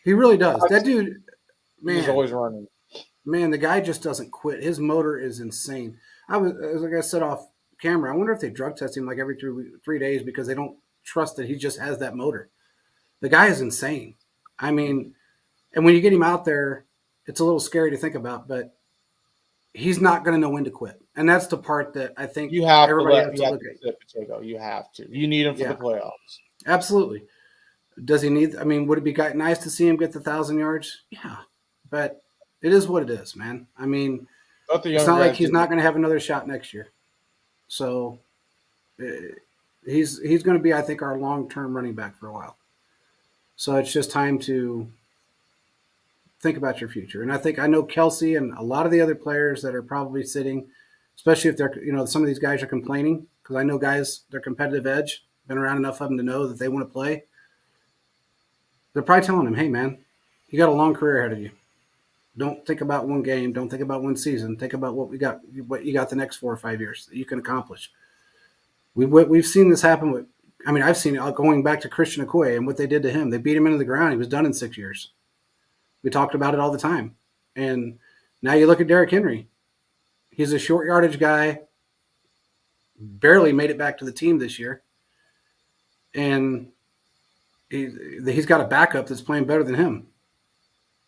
He really does. That dude, He's always running. man, the guy just doesn't quit. His motor is insane. Like I said off camera, I wonder if they drug test him like every 3 days because they don't trust that he just has that motor. The guy is insane. I mean, and when you get him out there, it's a little scary to think about, but he's not going to know when to quit. And that's the part that I think You have everybody to has to look at. sit Pacheco. You have to. You need him for the playoffs. Absolutely. Does he need? I mean, would it be nice to see him get the 1,000 yards? Yeah, but it is what it is, man. I mean, it's not like he's not going to have another shot next year. So he's going to be, I think, our long-term running back for a while. So it's just time to think about your future. And I know Kelsey and a lot of the other players that are probably sitting, especially if they're, some of these guys are complaining, because I know guys, their competitive edge, been around enough of them to know that they want to play. They're probably telling him, hey, man, you got a long career ahead of you. Don't think about one game. Don't think about one season. Think about what you got the next 4 or 5 years that you can accomplish. We've seen this happen I've seen it going back to Christian Okoye and what they did to him. They beat him into the ground. He was done in 6 years. We talked about it all the time. And now you look at Derrick Henry. He's a short yardage guy, barely made it back to the team this year. And he's got a backup that's playing better than him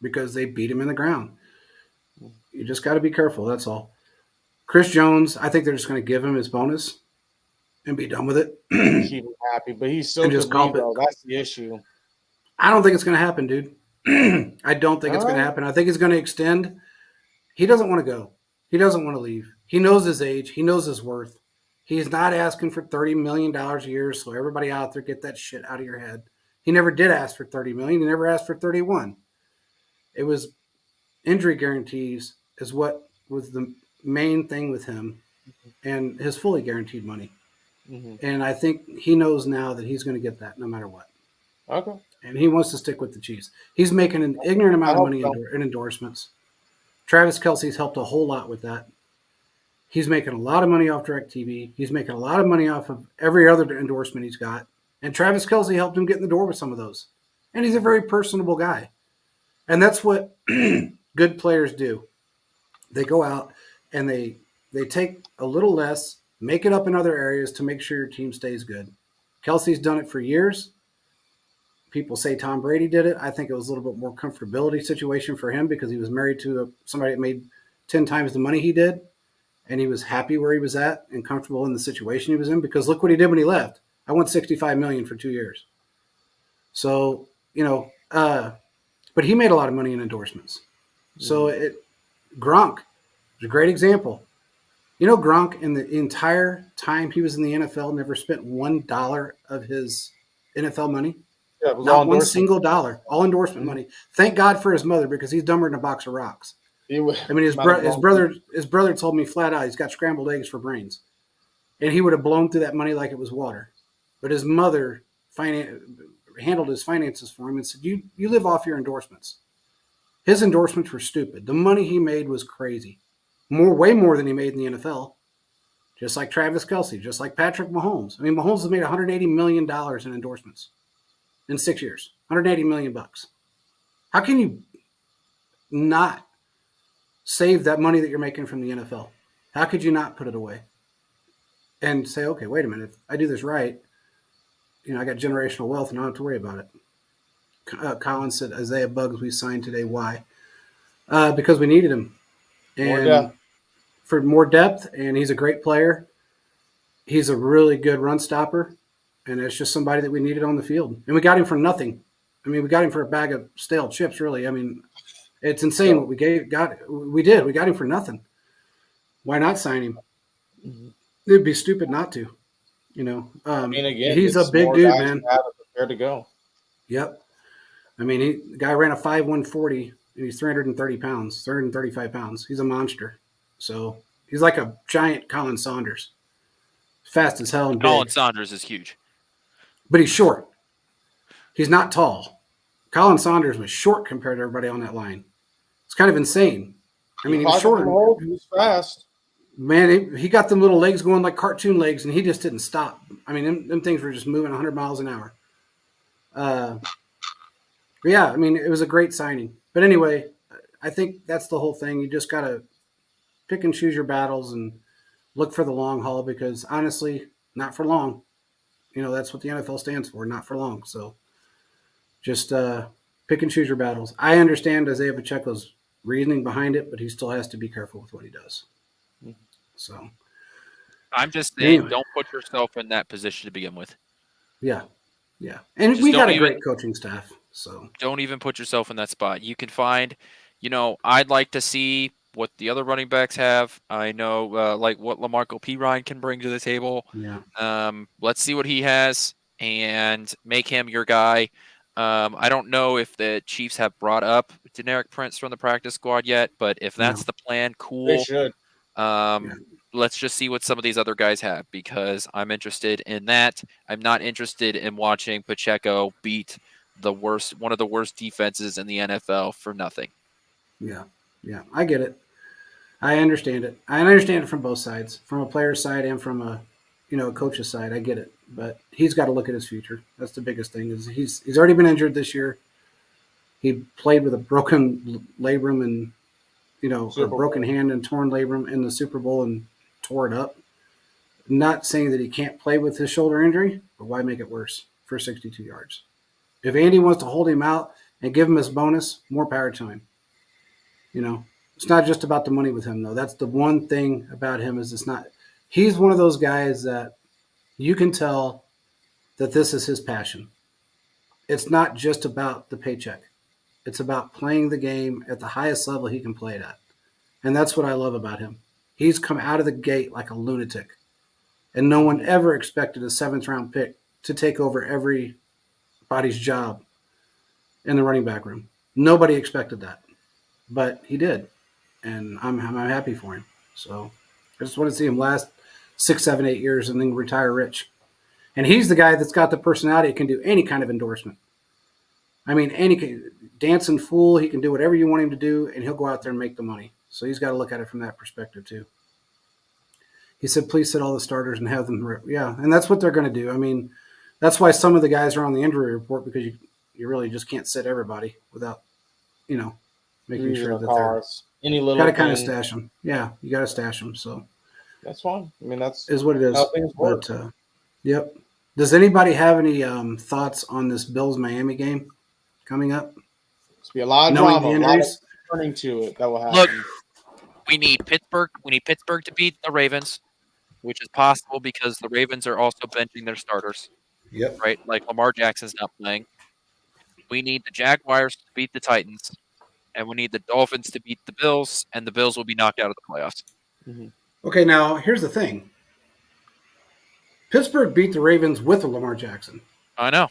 because they beat him in the ground. You just got to be careful. That's all. Chris Jones, I think they're just going to give him his bonus and be done with it. Keep him happy, but he's still just though. That's the issue. I don't think it's going to happen, dude. I don't think it's going to happen. I think it's going to extend. He doesn't want to go. He doesn't want to leave. He knows his age. He knows his worth. He's not asking for $30 million a year, so everybody out there get that shit out of your head. He never did ask for $30 million. He never asked for 31. It was injury guarantees is what was the main thing with him, and his fully guaranteed money. Mm-hmm. And I think he knows now that he's going to get that no matter what. Okay. And he wants to stick with the Chiefs. He's making an ignorant amount of money in endorsements. Travis Kelce's helped a whole lot with that. He's making a lot of money off DirecTV. He's making a lot of money off of every other endorsement he's got. And Travis Kelce helped him get in the door with some of those. And he's a very personable guy. And that's what good players do. They go out and they take a little less, make it up in other areas to make sure your team stays good. Kelce's done it for years. People say Tom Brady did it. I think it was a little bit more comfortability situation for him because he was married to somebody that made 10 times the money he did. And he was happy where he was at and comfortable in the situation he was in because look what he did when he left. I won $65 million for 2 years. So, but he made a lot of money in endorsements. So Gronk is a great example. Gronk in the entire time he was in the NFL never spent $1 of his NFL money. Yeah, not one single dollar. All endorsement money. Thank God for his mother because he's dumber than a box of rocks. His brother told me flat out he's got scrambled eggs for brains, and he would have blown through that money like it was water. But his mother handled his finances for him and said, "You live off your endorsements." His endorsements were stupid. The money he made was crazy, way more than he made in the NFL. Just like Travis Kelce, just like Patrick Mahomes. I mean, Mahomes has made $180 million in endorsements in 6 years. $180 million. How can you not save that money that you're making from the NFL? How could you not put it away and say, okay, wait a minute, if I do this right, I got generational wealth and I don't have to worry about it. Colin said, Isaiah Buggs, we signed today. Why? Because we needed him. And for more depth, and he's a great player. He's a really good run stopper, and it's just somebody that we needed on the field. And we got him for nothing. I mean, we got him for a bag of stale chips, really. I mean, it's insane what we got. We got him for nothing. Why not sign him? Mm-hmm. It'd be stupid not to. Again, he's a big dude, man. Prepared to go. Yep. I mean, the guy ran a 5.140, and he's 330 pounds, 335 pounds. He's a monster. So he's like a giant Colin Saunders. Fast as hell and big. Colin Saunders is huge. But he's short. He's not tall. Colin Saunders was short compared to everybody on that line. It's kind of insane. I mean, he was short. He was fast. Man, he got them little legs going like cartoon legs, and he just didn't stop. I mean, them things were just moving 100 miles an hour. Yeah, I mean, it was a great signing. But anyway, I think that's the whole thing. You just got to pick and choose your battles and look for the long haul because honestly, not for long. That's what the NFL stands for, not for long. So just pick and choose your battles. I understand Isaiah Pacheco's reasoning behind it, but he still has to be careful with what he does. So I'm just saying, anyway. don't put yourself in that position to begin with. Yeah. And Just we got a don't great coaching staff. So Don't even put yourself in that spot. You can find, I'd like to see what the other running backs have. I know, like what Lamarco P. Ryan can bring to the table. yeah. Let's see what he has and make him your guy. I don't know if the Chiefs have brought up Deneric Prince from the practice squad yet, but if that's No. the plan, They cool. should. Let's just see what some of these other guys have because I'm interested in that. I'm not interested in watching Pacheco beat one of the worst defenses in the NFL for nothing. Yeah. I get it. I understand it. I understand it from both sides, from a player's side and from a coach's side. I get it, but he's got to look at his future. That's the biggest thing. Is he's already been injured this year. He played with a broken labrum and a broken hand and torn labrum in the Super Bowl and tore it up. Not saying that he can't play with his shoulder injury, but why make it worse for 62 yards? If Andy wants to hold him out and give him his bonus, more power to him. It's not just about the money with him, though. That's the one thing about him is it's not. He's one of those guys that you can tell that this is his passion. It's not just about the paycheck. It's about playing the game at the highest level he can play it at. And that's what I love about him. He's come out of the gate like a lunatic. And no one ever expected a 7th-round pick to take over everybody's job in the running back room. Nobody expected that. But he did. And I'm happy for him. So I just want to see him last 6, 7, 8 years and then retire rich. And he's the guy that's got the personality that can do any kind of endorsement. I mean, any dancing fool, he can do whatever you want him to do, and he'll go out there and make the money. So he's got to look at it from that perspective, too. He said, please sit all the starters and have them. Yeah, and that's what they're going to do. I mean, that's why some of the guys are on the injury report because you really just can't sit everybody without, making sure that they're – any little got to kind of stash them. Yeah, you got to stash them. So that's fine. I mean, that's is what it is. how things work. But, yep. Does anybody have any thoughts on this Bills-Miami game coming up? It's be a lot of Knowing drama, the a lot of injuries? turning to it that will happen. Look, we need Pittsburgh. We need Pittsburgh to beat the Ravens, which is possible because the Ravens are also benching their starters. Yep. Right? Like Lamar Jackson's not playing. We need the Jaguars to beat the Titans, and we need the Dolphins to beat the Bills, and the Bills will be knocked out of the playoffs. Mm-hmm. Okay, now here's the thing. Pittsburgh beat the Ravens with a Lamar Jackson. I know.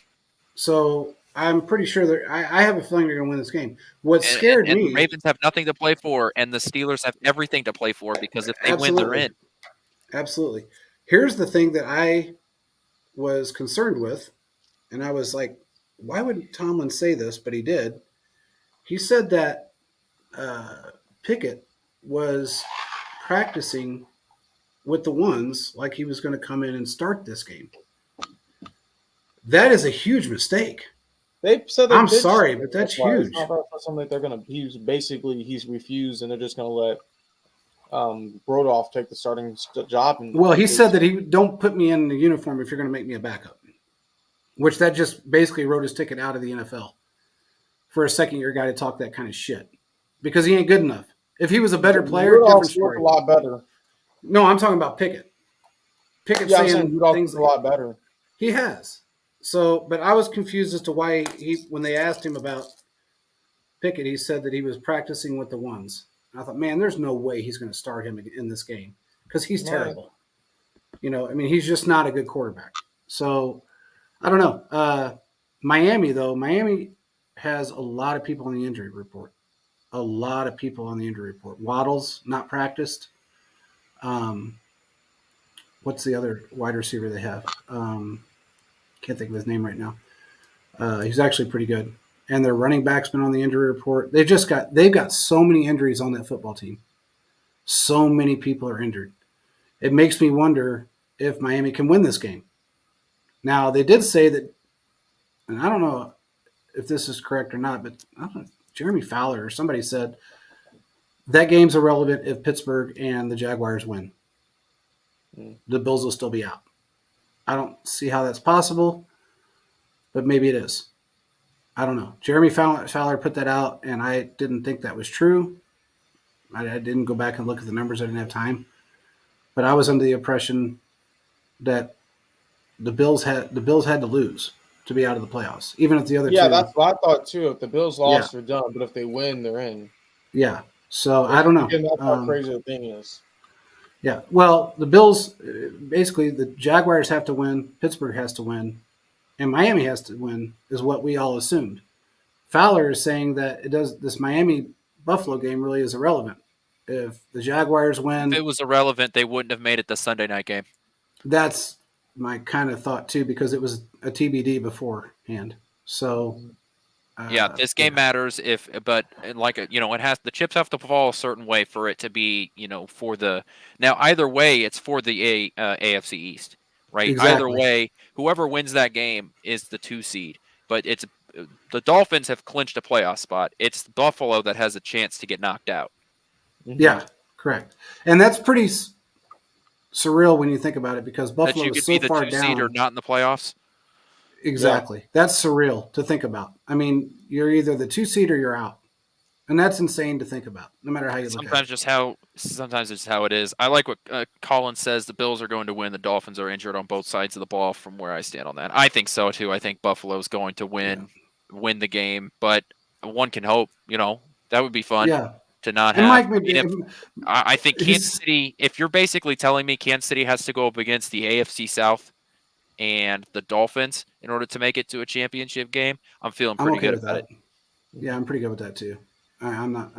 So I'm pretty sure that I have a feeling they're going to win this game. What scared and me. the Ravens have nothing to play for, and the Steelers have everything to play for because if they win, they're in. Absolutely. Here's the thing that I was concerned with, and I was like, why would Tomlin say this? But he did. He said that Pickett was practicing with the ones like he was going to come in and start this game. That is a huge mistake. They said I'm sorry, but that's huge. It's not something that they're going to. He's refused, and they're just going to let Brodolph take the starting job. Well, he said that he don't put me in the uniform if you're going to make me a backup, which that just basically wrote his ticket out of the NFL for a second-year guy to talk that kind of shit because he ain't good enough. If he was a better player, different story. A lot better. No, I'm talking about Pickett. Pickett saying things a lot better. He has. So, but I was confused as to why when they asked him about Pickett, he said that he was practicing with the ones. And I thought, man, there's no way he's going to start him in this game because he's terrible. He's just not a good quarterback. So, I don't know. Miami has a lot of people on the injury report. A lot of people on the injury report. Waddle's not practiced. What's the other wide receiver they have? Can't think of his name right now. He's actually pretty good. And their running back's been on the injury report. They've got so many injuries on that football team. So many people are injured. It makes me wonder if Miami can win this game. Now, they did say that and I don't know if this is correct or not, but I don't know, Jeremy Fowler or somebody said that game's irrelevant if Pittsburgh and the Jaguars win. The Bills will still be out. I don't see how that's possible, but maybe it is. I don't know. Jeremy Fowler put that out, and I didn't think that was true. I didn't go back and look at the numbers. I didn't have time. But I was under the impression that the Bills had to lose to be out of the playoffs, even if the other Yeah, two. that's what I thought too. If the Bills lost, they're done. But if they win, they're in. Yeah. So I don't know. Again, that's how crazy the thing is. Yeah. Well, the Bills, basically, the Jaguars have to win, Pittsburgh has to win, and Miami has to win, is what we all assumed. Fowler is saying that this Miami Buffalo game really is irrelevant. If the Jaguars win, If it was irrelevant, they wouldn't have made it the Sunday night game. that's my kind of thought too, because it was a TBD beforehand. So Yeah, this game matters but like it has the chips have to fall a certain way for it to be for the now either way it's for the AFC East, right? Exactly. Either way, whoever wins that game is the 2 seed. But it's the Dolphins have clinched a playoff spot. It's Buffalo that has a chance to get knocked out. Yeah, correct. And that's pretty surreal when you think about it, because That Buffalo you is could so be the far 2 down. seed or not in the playoffs. Exactly. Yeah. That's surreal to think about. I mean, you're either the 2 seed or you're out. And that's insane to think about, no matter how you look at it. Sometimes it's how it is. I like what Colin says. The Bills are going to win. The Dolphins are injured on both sides of the ball from where I stand on that. I think so, too. I think Buffalo's going to win the game. But one can hope, that would be fun to not have. I think Kansas City, if you're basically telling me Kansas City has to go up against the AFC South and the Dolphins in order to make it to a championship game, I'm feeling pretty good about it. Yeah, I'm pretty good with that, too. I'm not.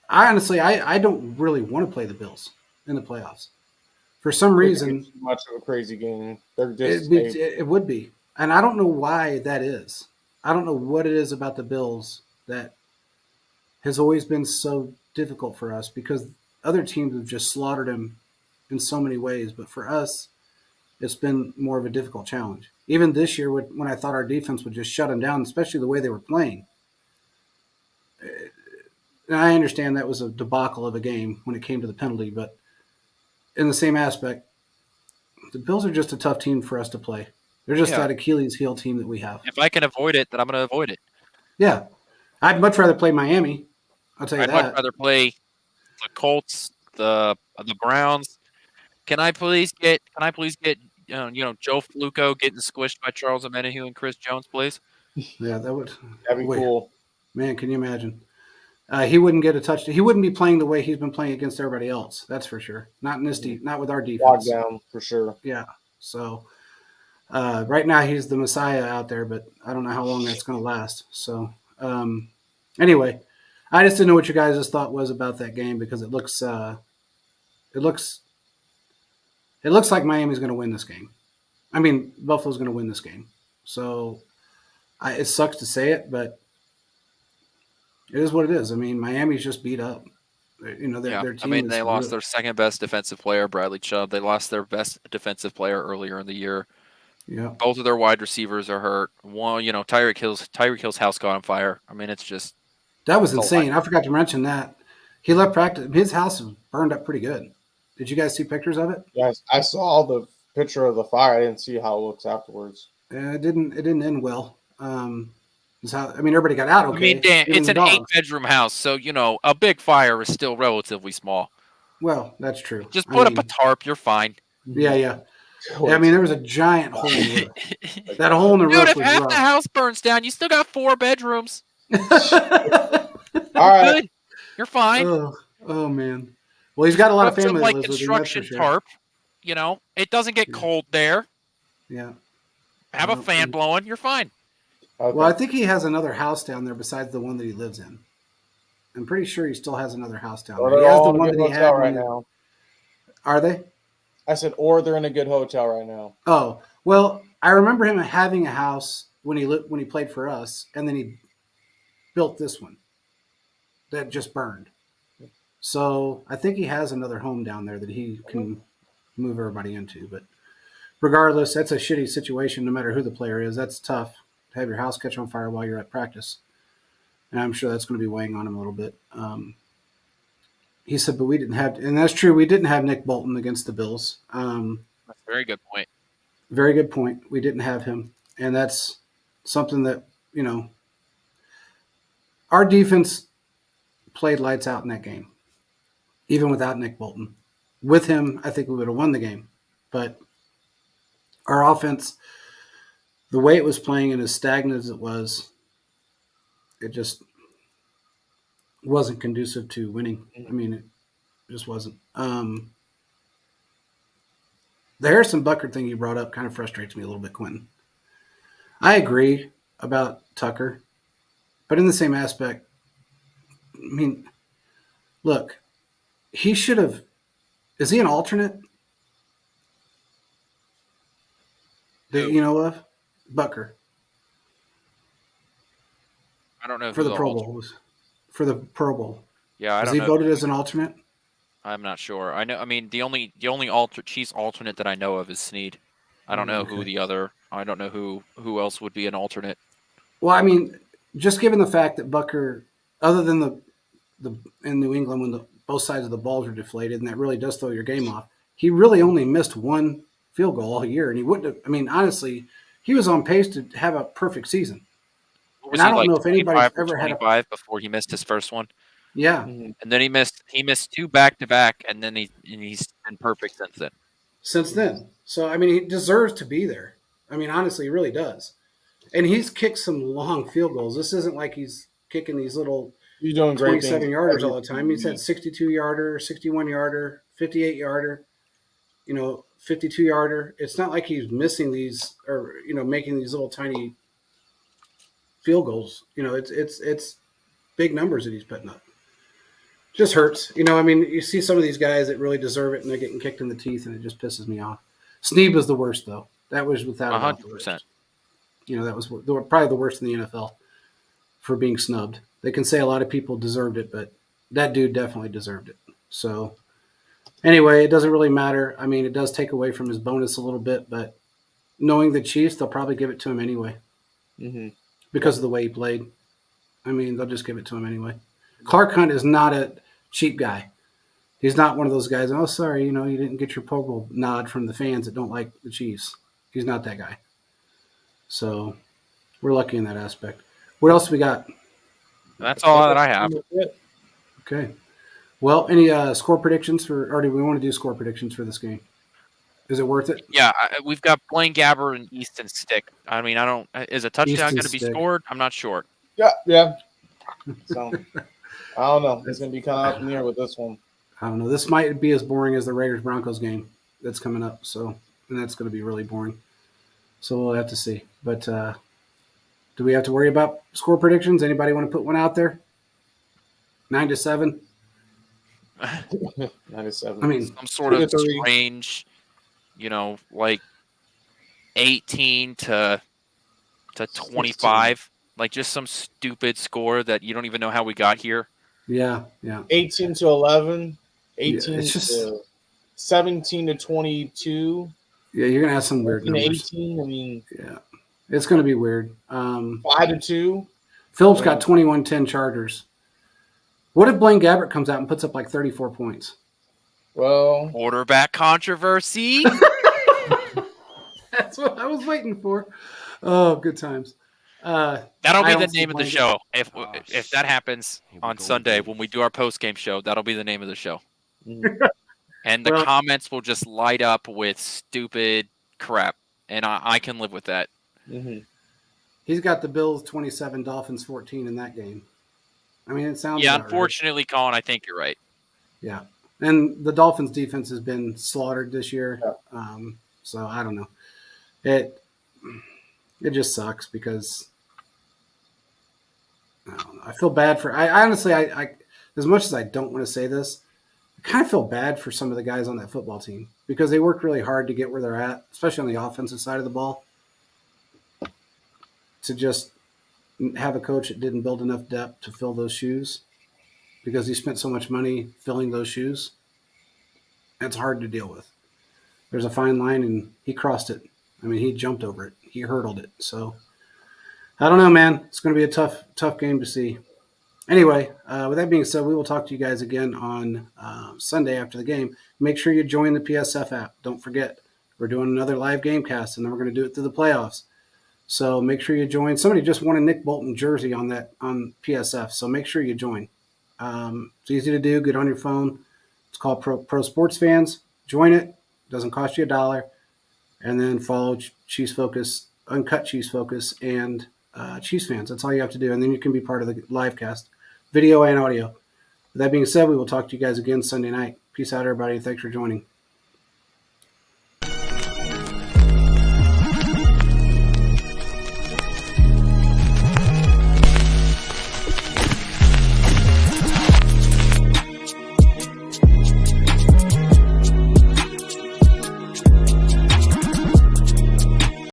I honestly, I don't really want to play the Bills in the playoffs. For some reason, too much of a crazy game. They're just it would be, and I don't know why that is. I don't know what it is about the Bills that has always been so difficult for us, because other teams have just slaughtered them in so many ways, but for us, it's been more of a difficult challenge. Even this year, when I thought our defense would just shut them down, especially the way they were playing. And I understand that was a debacle of a game when it came to the penalty, but in the same aspect, the Bills are just a tough team for us to play. They're just that Achilles heel team that we have. If I can avoid it, then I'm going to avoid it. Yeah. I'd much rather play Miami. I'll tell you that. I'd much rather play the Colts, the Browns. Can I please get Joe Flacco getting squished by Charles Omenihu and Chris Jones, please? Yeah, that'd be cool. Man, can you imagine? He wouldn't get a touch. He wouldn't be playing the way he's been playing against everybody else. That's for sure. Not in this not with our defense. Locked down for sure. Yeah. So right now he's the Messiah out there, but I don't know how long that's going to last. So anyway, I just didn't know what you guys' thought was about that game, because it looks like Miami's going to win this game. I mean, Buffalo's going to win this game. So it sucks to say it, but it is what it is. I mean, Miami's just beat up. Their team. I mean, they lost their second best defensive player, Bradley Chubb. They lost their best defensive player earlier in the year. Yeah. Both of their wide receivers are hurt. One, Tyreek Hill's house caught on fire. I mean, it's just that was insane. I forgot to mention that he left practice. His house was burned up pretty good. Did you guys see pictures of it? Yes, I saw the picture of the fire. I didn't see how it looks afterwards. It didn't end well. Everybody got out okay. I mean, Dan, it's an 8-bedroom house, so a big fire is still relatively small. Well, that's true. Just put up a tarp, you're fine. Yeah. I mean, there was a giant hole in the roof. That hole in the roof was rough. Dude, if half the house burns down, you still got 4 bedrooms. All right. Good. You're fine. Oh, man. Well, he's got a lot of family that lives construction with him, tarp. It doesn't get cold there. Yeah. Have a fan blowing. You're fine. Okay. Well, I think he has another house down there besides the one that he lives in. I'm pretty sure he still has another house down there. He has the one that he had right now. Are they? I said, or they're in a good hotel right now. Oh, well, I remember him having a house when he played for us, and then he built this one that just burned. So I think he has another home down there that he can move everybody into. But regardless, that's a shitty situation no matter who the player is. That's tough. have your house catch on fire while you're at practice. And I'm sure that's going to be weighing on him a little bit. He said, but we didn't have, and that's true. We didn't have Nick Bolton against the Bills. That's a very good point. Very good point. We didn't have him. And that's something that, our defense played lights out in that game, even without Nick Bolton. With him, I think we would have won the game. But our offense, the way it was playing and as stagnant as it was, it just wasn't conducive to winning. I mean, it just wasn't. The Harrison Butker thing you brought up kind of frustrates me a little bit, Quentin. I agree about Tucker, but in the same aspect, I mean, look, he should have. Is he an alternate? That you know of? Butker. I don't know For who the Pro alter- Bowl. For the Pro Bowl. Yeah, I Was don't he know. voted as an alternate? I'm not sure. I know. I mean, the only Chiefs alternate that I know of is Snead. I don't know who Okay. the other. I don't know who else would be an alternate. Well, I mean, just given the fact that Butker, other than the in New England when both sides of the balls were deflated, and that really does throw your game off, he really only missed one field goal all year, and he wouldn't have. I mean, honestly, he was on pace to have a perfect season. What was And I he, don't like know if anybody's 25 or ever had a 25 before he missed his first one, yeah. Mhm. and then he missed two back to back, and then he's been perfect since then. Since then. So, I mean, he deserves to be there. I mean, honestly, he really does. And he's kicked some long field goals. This isn't like he's kicking these little You're doing great 27 things. yarders all the time. He's had 62 yarder, 61 yarder, 58 yarder, 52 yarder. It's not like he's missing these or, making these little tiny field goals. It's big numbers that he's putting up. Just hurts. I mean, you see some of these guys that really deserve it and they're getting kicked in the teeth and it just pisses me off. Snead was the worst, though. That was without a doubt the worst. 100%. That was probably the worst in the NFL for being snubbed. They can say a lot of people deserved it, but that dude definitely deserved it. So, anyway, it doesn't really matter. I mean, it does take away from his bonus a little bit, but knowing the Chiefs, they'll probably give it to him anyway Mm-hmm. because of the way he played. I mean, they'll just give it to him anyway. Clark Hunt is not a cheap guy. He's not one of those guys, oh, sorry, you didn't get your Pro Bowl nod from the fans that don't like the Chiefs. He's not that guy. So we're lucky in that aspect. What else we got? That's all that I have. Okay. Well, any score predictions or do we want to do score predictions for this game? Is it worth it? Yeah, we've got Blaine Gabbert and Easton Stick. I mean, I don't. Is a touchdown Easton going to be Stick. scored? I'm not sure. Yeah. So I don't know. It's gonna be kind of up in the air with this one. I don't know. This might be as boring as the Raiders-Broncos game that's coming up. So, and that's going to be really boring. So we'll have to see. But do we have to worry about score predictions? Anybody want to put one out there? 9-7. 97. I mean, Some sort of 2-3. strange, like 18 to 25, like just some stupid score that you don't even know how we got here. yeah. 18 to 11, 18 it's just- to 17 to 22, Yeah, you're gonna have some weird 18 to numbers. 18. I mean, Yeah, it's gonna be weird. 5 to 2. Phillips got 21-10 Chargers. What if Blaine Gabbert comes out and puts up like 34 points? Well, Quarterback controversy. That's what I was waiting for. Oh, good times. That'll I be don't the see name of the Blaine show. Gabbert. If that happens Here we on go Sunday again. when we do our post game show, that'll be the name of the show. mhm. And the Well- comments will just light up with stupid crap, and I can live with that. Mhm. He's got the Bills 27, Dolphins 14 in that game. I mean, it sounds Yeah, about right. unfortunately, Colin, I think you're right. Yeah. And the Dolphins defense has been slaughtered this year. Yeah. So I don't know. It just sucks because I don't know. I feel bad for I honestly I as much as I don't want to say this, I kind of feel bad for some of the guys on that football team because they worked really hard to get where they're at, especially on the offensive side of the ball. To just have a coach that didn't build enough depth to fill those shoes because he spent so much money filling those shoes. That's hard to deal with. There's a fine line, and he crossed it. I mean, he jumped over it. He hurdled it. So I don't know, man. It's going to be a tough game to see. Anyway, with that being said, we will talk to you guys again on Sunday after the game. Make sure you join the PSF app. Don't forget, we're doing another live game cast, and then we're going to do it through the playoffs. So make sure you join. Somebody just won a Nick Bolton jersey on PSF, so make sure you join. It's easy to do. Get on your phone. It's called Pro Sports Fans. Join it. Doesn't cost you $1. And then follow Chiefs Focus, Uncut Chiefs Focus, and Chiefs Fans. That's all you have to do. And then you can be part of the live cast, video and audio. With that being said, we will talk to you guys again Sunday night. Peace out, everybody. Thanks for joining.